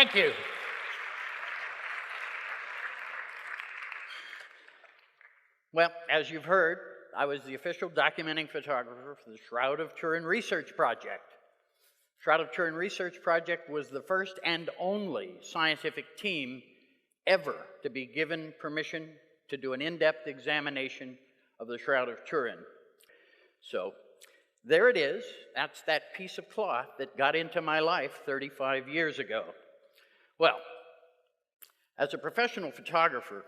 Thank you. Well, as you've heard, I was the official documenting photographer for the Shroud of Turin Research Project. Shroud of Turin Research Project was the first and only scientific team ever to be given permission to do an in-depth examination of the Shroud of Turin. So there it is. That's that piece of cloth that got into my life 35 years ago. Well, as a professional photographer,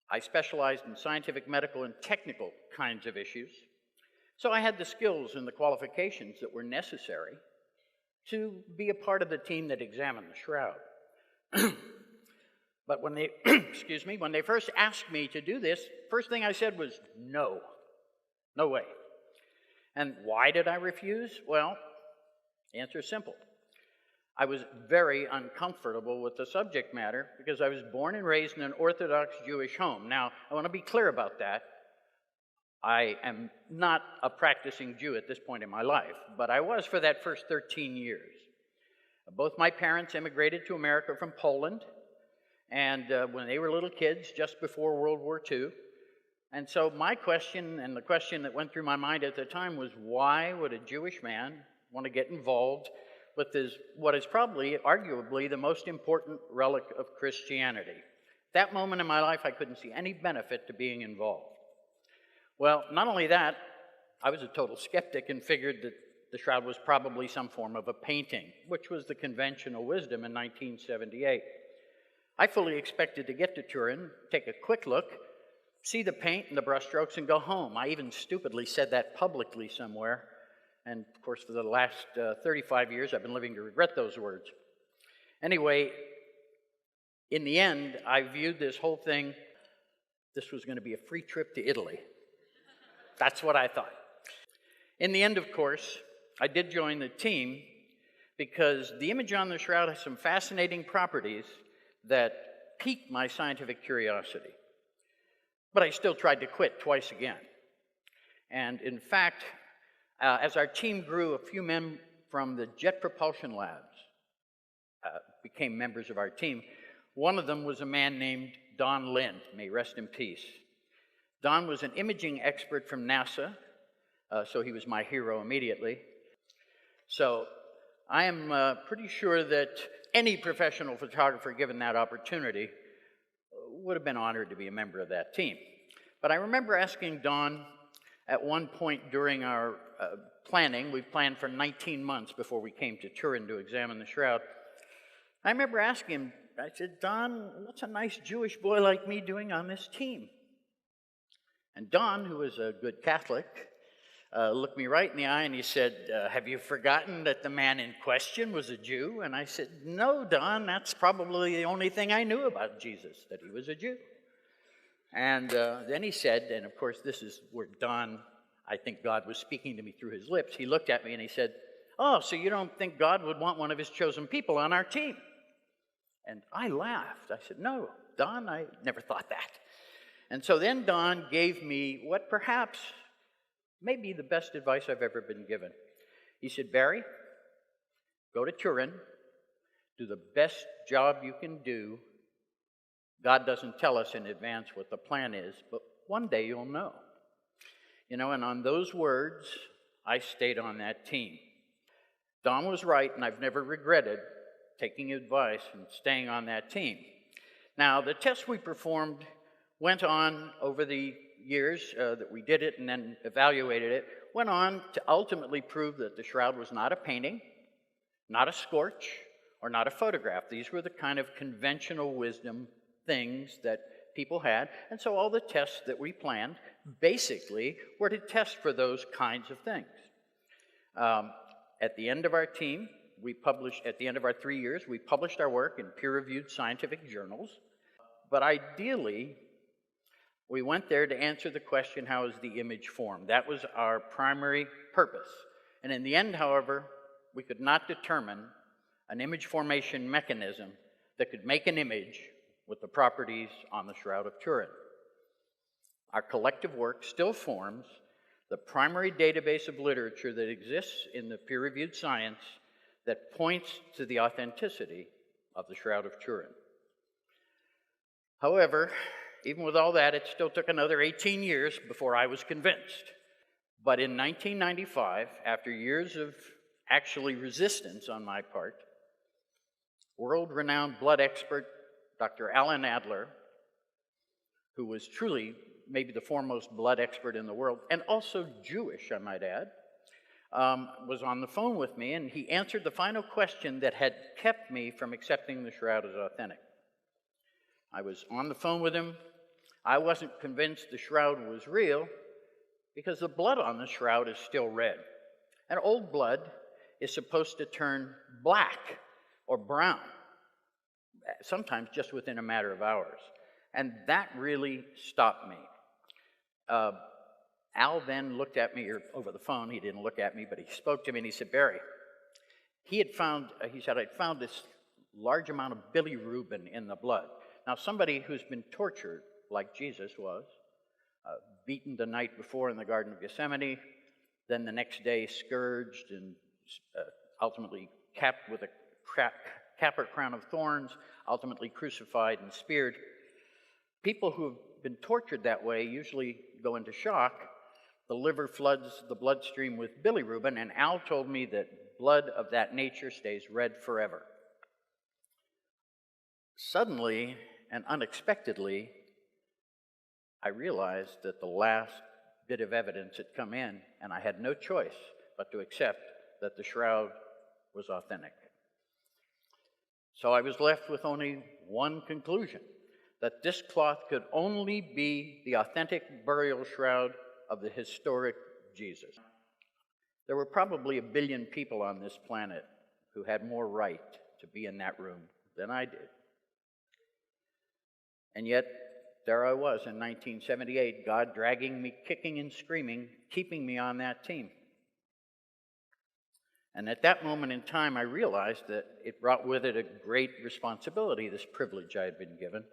I specialized in scientific, medical, and technical kinds of issues. So I had the skills and the qualifications that were necessary to be a part of the team that examined the shroud. But when they, excuse me, when they first asked me to do this, first thing I said was, no, no way. And why did I refuse? Well, the answer is simple. I was very uncomfortable with the subject matter because I was born and raised in an Orthodox Jewish home. Now, I want to be clear about that. I am not a practicing Jew at this point in my life, but I was for that first 13 years. Both my parents immigrated to America from Poland, and when they were little kids, just before World War II. And so my question, and the question that went through my mind at the time, was why would a Jewish man want to get involved with what is probably, arguably, the most important relic of Christianity? At that moment in my life, I couldn't see any benefit to being involved. Well, not only that, I was a total skeptic and figured that the shroud was probably some form of a painting, which was the conventional wisdom in 1978. I fully expected to get to Turin, take a quick look, see the paint and the brushstrokes, and go home. I even stupidly said that publicly somewhere. And of course, for the last 35 years, I've been living to regret those words. Anyway, in the end, I viewed this whole thing, this was going to be a free trip to Italy. That's what I thought. In the end, of course, I did join the team because the image on the shroud has some fascinating properties that piqued my scientific curiosity. But I still tried to quit twice again. And in fact, as our team grew, a few men from the Jet Propulsion Labs became members of our team. One of them was a man named Don Lind, may he rest in peace. Don was an imaging expert from NASA, so he was my hero immediately. So I am pretty sure that any professional photographer given that opportunity would have been honored to be a member of that team. But I remember asking Don at one point during our planning, we planned for 19 months before we came to Turin to examine the shroud. I remember asking him, I said, Don, what's a nice Jewish boy like me doing on this team? And Don, who was a good Catholic, looked me right in the eye and he said, have you forgotten that the man in question was a Jew? And I said, no, Don, that's probably the only thing I knew about Jesus, that he was a Jew. And then he said, and of course this is where Don, I think God was speaking to me through his lips, he looked at me and he said, oh, so you don't think God would want one of his chosen people on our team? And I laughed. I said, no, Don, I never thought that. And so then Don gave me what perhaps may be the best advice I've ever been given. He said, Barry, go to Turin, do the best job you can do. God doesn't tell us in advance what the plan is, but one day you'll know. You know, and on those words, I stayed on that team. Don was right, and I've never regretted taking advice and staying on that team. Now, the tests we performed went on over the years that we did it and then evaluated it, went on to ultimately prove that the shroud was not a painting, not a scorch, or not a photograph. These were the kind of conventional wisdom things that people had. And so all the tests that we planned basically were to test for those kinds of things. At the end of our team, at the end of our 3 years, we published our work in peer-reviewed scientific journals. But ideally, we went there to answer the question, how is the image formed? That was our primary purpose. And in the end, however, we could not determine an image formation mechanism that could make an image with the properties on the Shroud of Turin. Our collective work still forms the primary database of literature that exists in the peer-reviewed science that points to the authenticity of the Shroud of Turin. However, even with all that, it still took another 18 years before I was convinced. But in 1995, after years of actually resistance on my part, world-renowned blood expert Dr. Alan Adler, who was truly maybe the foremost blood expert in the world, and also Jewish, I might add, was on the phone with me, and he answered the final question that had kept me from accepting the Shroud as authentic. I was on the phone with him. I wasn't convinced the Shroud was real because the blood on the Shroud is still red. And old blood is supposed to turn black or brown, sometimes just within a matter of hours. And that really stopped me. Al then looked at me over the phone. He didn't look at me, but he spoke to me and he said, Barry, he said, I'd found this large amount of bilirubin in the blood. Now, somebody who's been tortured, like Jesus was, beaten the night before in the Garden of Gethsemane, then the next day scourged and ultimately capped with a capper crown of thorns, ultimately crucified and speared. People who have been tortured that way usually go into shock. The liver floods the bloodstream with bilirubin, and Al told me that blood of that nature stays red forever. Suddenly and unexpectedly, I realized that the last bit of evidence had come in, and I had no choice but to accept that the Shroud was authentic. So I was left with only one conclusion, that this cloth could only be the authentic burial shroud of the historic Jesus. There were probably 1 billion people on this planet who had more right to be in that room than I did. And yet, there I was in 1978, God dragging me, kicking and screaming, keeping me on that team. And at that moment in time, I realized that it brought with it a great responsibility, this privilege I had been given.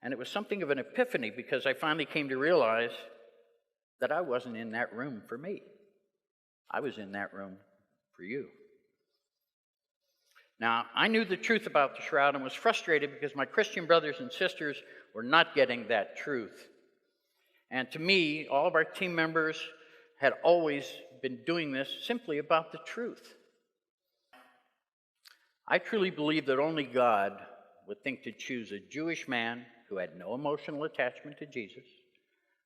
And it was something of an epiphany because I finally came to realize that I wasn't in that room for me. I was in that room for you. Now, I knew the truth about the Shroud and was frustrated because my Christian brothers and sisters were not getting that truth. And to me, all of our team members had always been doing this simply about the truth. I truly believe that only God would think to choose a Jewish man who had no emotional attachment to Jesus,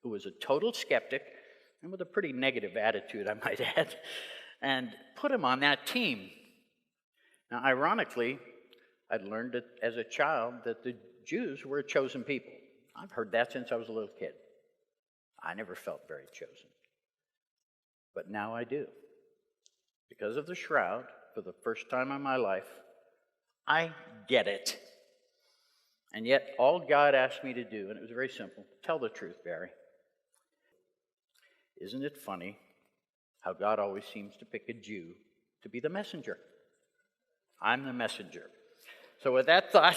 who was a total skeptic, and with a pretty negative attitude, I might add, and put him on that team. Now, ironically, I'd learned as a child that the Jews were a chosen people. I've heard that since I was a little kid. I never felt very chosen. But now I do. Because of the Shroud, for the first time in my life, I get it. And yet, all God asked me to do, and it was very simple, tell the truth, Barry. Isn't it funny how God always seems to pick a Jew to be the messenger? I'm the messenger. So with that thought,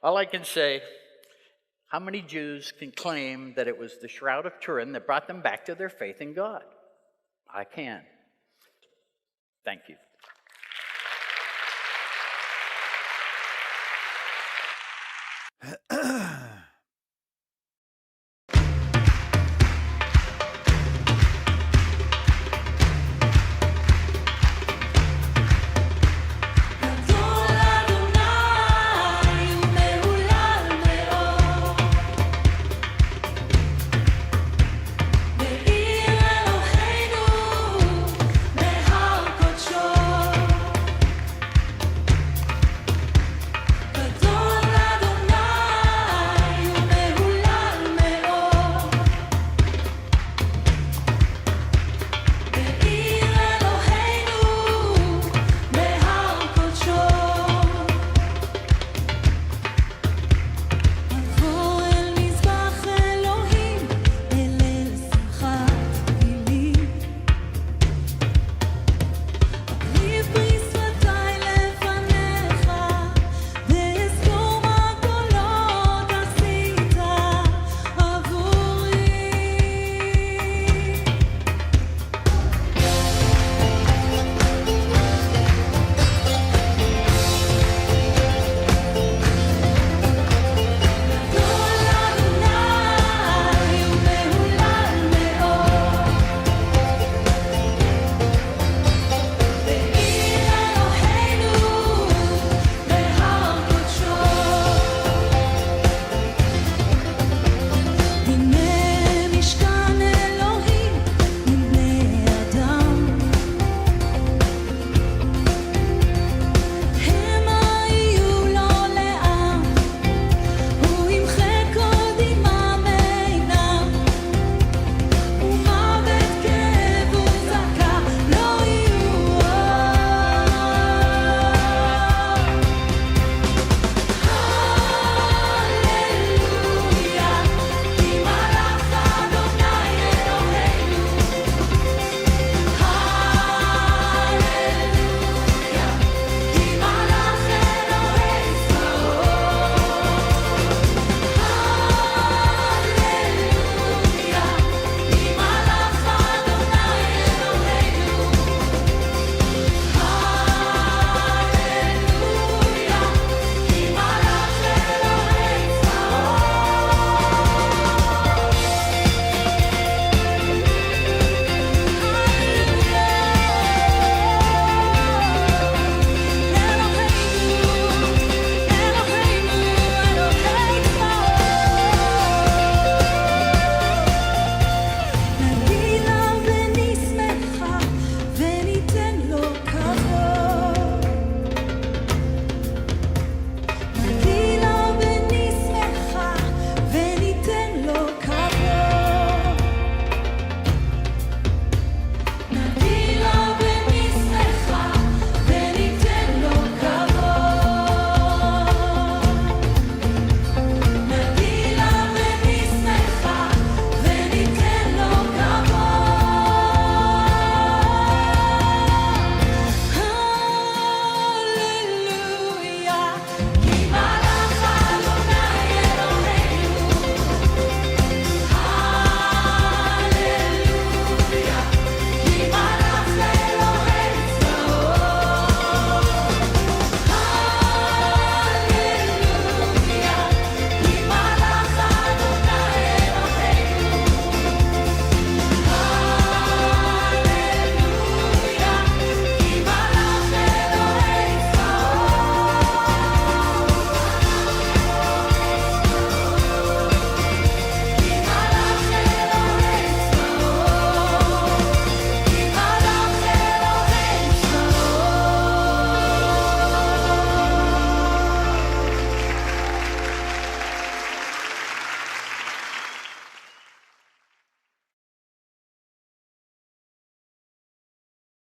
all I can say, how many Jews can claim that it was the Shroud of Turin that brought them back to their faith in God? I can. Thank you.